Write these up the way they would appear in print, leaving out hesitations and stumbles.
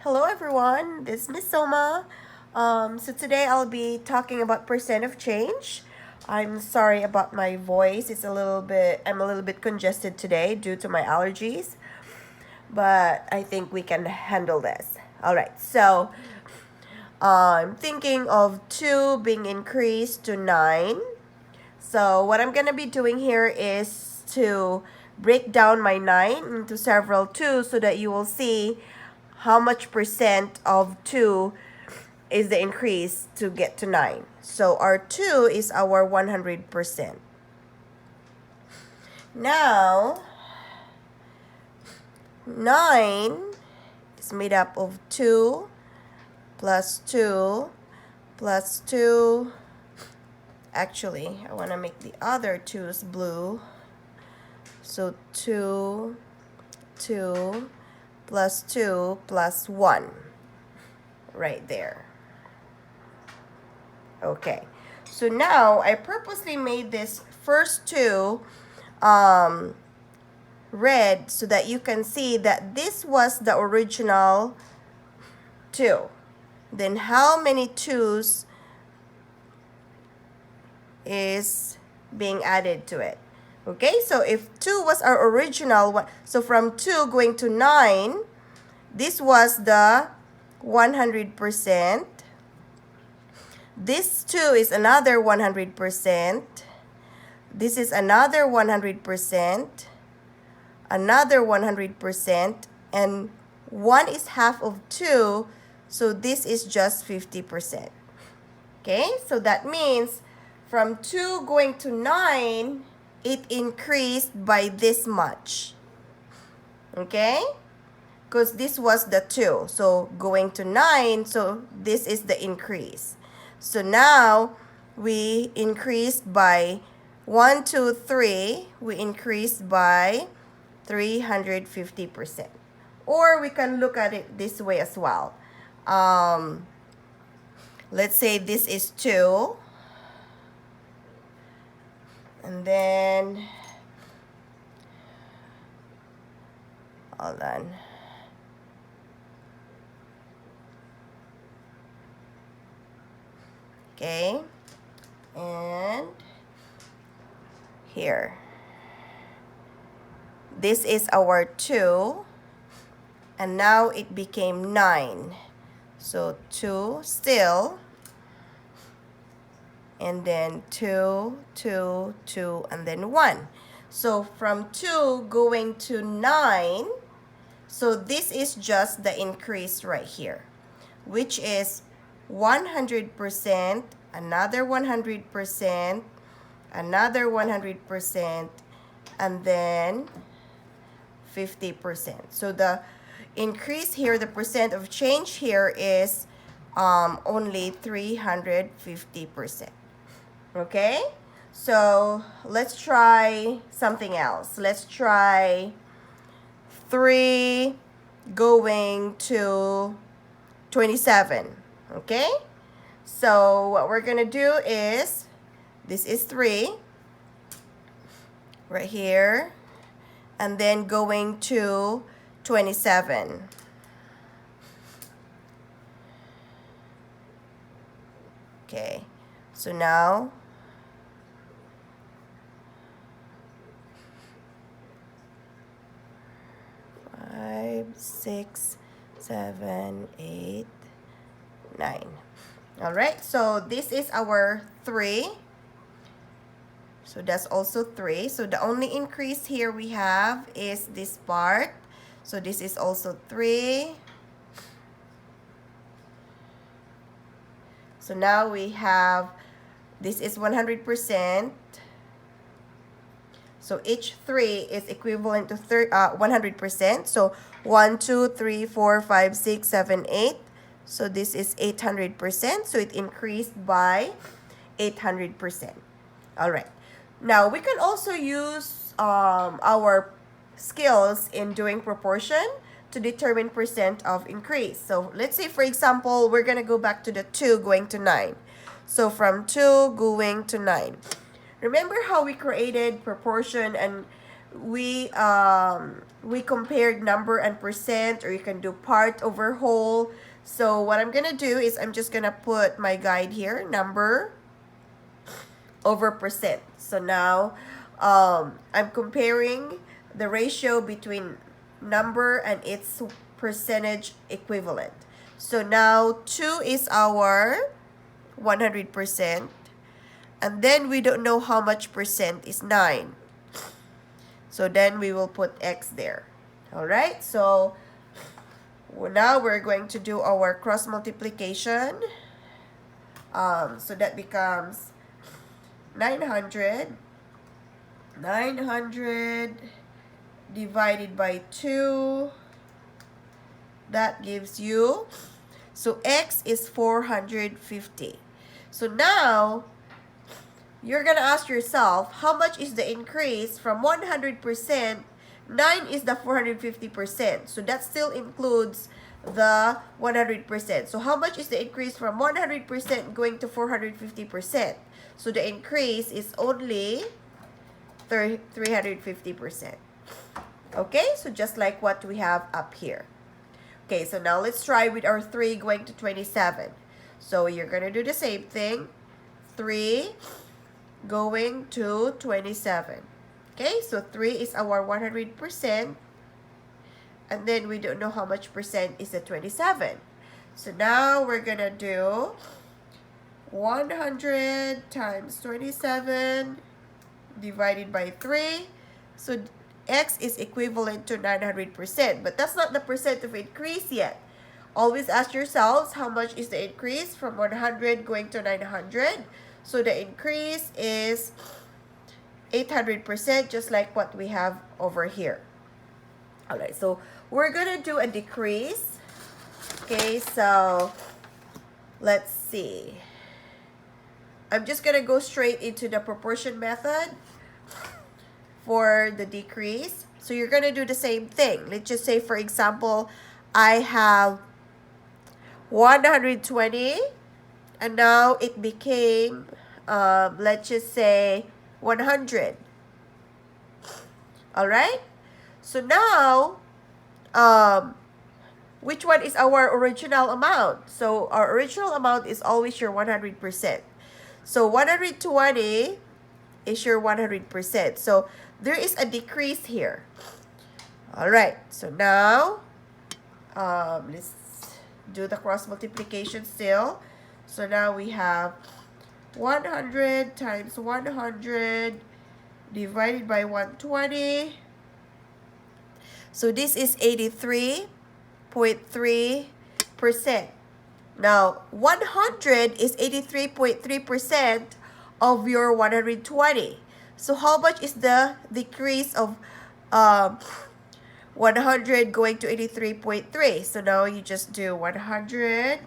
Hello everyone, this is Miss Soma. So today I'll be talking about percent of change. I'm sorry about my voice. I'm a little bit congested today due to my allergies, but I think we can handle this. All right, so I'm thinking of 2 being increased to 9. So what I'm gonna be doing here is to break down my 9 into several 2s so that you will see how much percent of 2 is the increase to get to 9. So our 2 is our 100%. Now, 9 is made up of 2 plus 2 plus 2. Actually, I want to make the other 2's blue. So 2, 2, plus 2 plus 1. Right there. Okay. So now, I purposely made this first 2 red so that you can see that this was the original 2. Then how many 2's is being added to it? Okay, so if 2 was our original one, so from 2 going to 9, this was the 100%. This 2 is another 100%. This is another 100%. Another 100%. And 1 is half of 2, so this is just 50%. Okay, so that means from 2 going to 9, it increased by this much. Okay? Because this was the 2. So going to 9, so this is the increase. So now we increased by 1, 2, 3. We increased by 350%. Or we can look at it this way as well. Let's say this is 2. And then, hold on. Okay, and here. This is our 2, and now it became 9. So 2 still, and then 2, 2, 2, and then 1. So from 2 going to 9, so this is just the increase right here, which is 100%, another 100%, another 100%, and then 50%. So the increase here, the percent of change here is only 350%. Okay? So let's try something else. Let's try 3 going to 27. Okay? So what we're going to do is, this is 3 right here, and then going to 27. Okay, so now 5, 6, 7, 8, 9. All right, so this is our 3. So that's also 3. So the only increase here we have is this part. So this is also 3. So now we have, this is 100%. So each 3 is equivalent to 100%. So 1, 2, 3, 4, 5, 6, 7, 8. So this is 800%. So it increased by 800%. All right. Now we can also use our skills in doing proportion to determine percent of increase. So let's say, for example, we're going to go back to the 2 going to 9. So from 2 going to 9. Remember how we created proportion and we compared number and percent, or you can do part over whole. So what I'm gonna do is I'm just gonna put my guide here, number over percent. So now I'm comparing the ratio between number and its percentage equivalent. So now 2 is our 100%, and then we don't know how much percent is 9. So then we will put X there. Alright, so now we're going to do our cross multiplication. So that becomes 900 divided by 2. That gives you, so X is 450. So now you're gonna ask yourself, how much is the increase from 100%? 9 is the 450%. So that still includes the 100%. So how much is the increase from 100% going to 450%? So the increase is only 350%. Okay, so just like what we have up here. Okay, so now let's try with our 3 going to 27. So you're going to do the same thing. 3 going to 27. Okay, so 3 is our 100%. And then we don't know how much percent is the 27. So now we're going to do 100 times 27 divided by 3. So X is equivalent to 900%. But that's not the percent of increase yet. Always ask yourselves, how much is the increase from 100 going to 900? So the increase is 800%, just like what we have over here. Alright, so we're going to do a decrease. Okay, so let's see. I'm just going to go straight into the proportion method for the decrease. So you're going to do the same thing. Let's just say, for example, I have 120, and now it became, let's just say, 100. Alright? So now, which one is our original amount? So our original amount is always your 100%. So 120 is your 100%. So there is a decrease here. Alright, so now, let's do the cross multiplication still. So now we have 100 times 100 divided by 120. So this is 83.3%. Now, 100 is 83.3% of your 120. So how much is the decrease of 100 going to 83.3? So now you just do 100.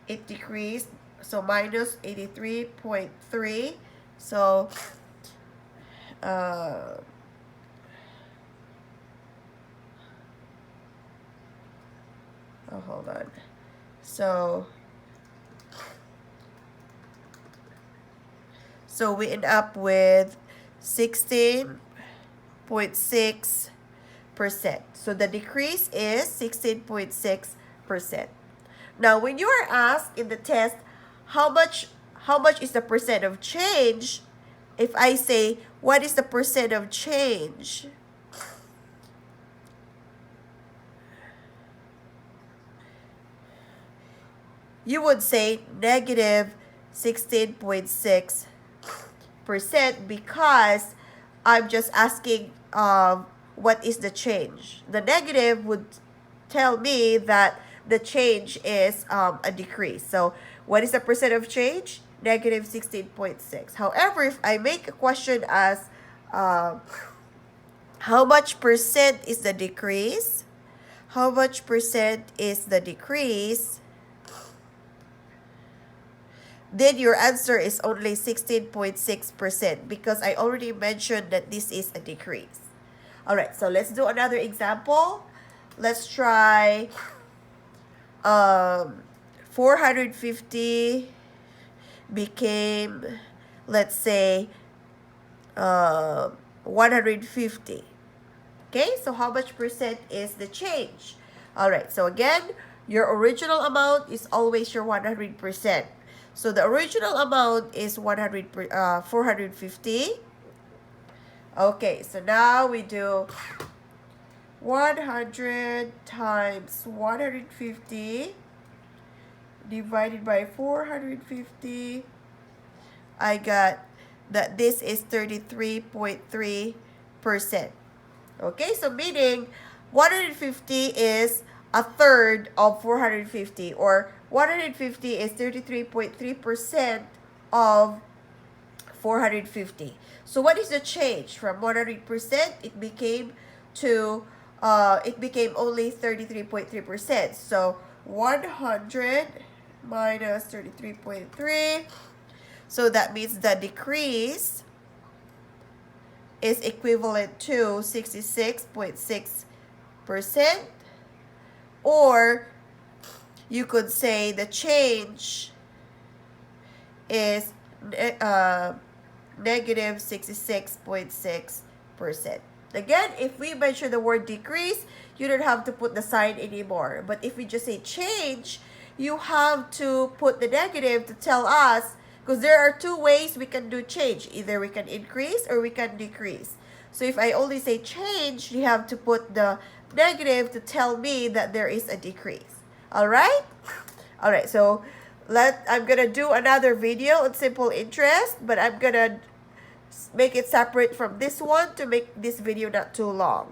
It decreased. So minus 83.3. So oh, hold on. So we end up with 16.6%. So the decrease is 16.6%. Now, when you are asked in the test, how much is the percent of change? If I say, what is the percent of change? You would say negative 16.6%, because I'm just asking what is the change. The negative would tell me that the change is a decrease. So what is the percent of change? Negative 16.6. However, if I make a question as how much percent is the decrease? How much percent is the decrease? Then your answer is only 16.6%, because I already mentioned that this is a decrease. Alright, so let's do another example. Let's try 450 became, let's say, 150. Okay, so how much percent is the change? All right, so again, your original amount is always your 100%. So the original amount is 450. Okay, so now we do 100 times 150 divided by 450. I got that this is 33.3%. Okay, so meaning 150 is a third of 450, or 150 is 33.3% of 450. So what is the change from 100%? It became only 33.3%. So 100 minus 33.3. So that means the decrease is equivalent to 66.6%, or you could say the change is negative 66.6%. Again, if we mention the word decrease, you don't have to put the sign anymore. But if we just say change, you have to put the negative to tell us, because there are two ways we can do change. Either we can increase or we can decrease. So if I only say change, you have to put the negative to tell me that there is a decrease. All right? All right, so I'm gonna do another video on simple interest, but I'm gonna make it separate from this one to make this video not too long.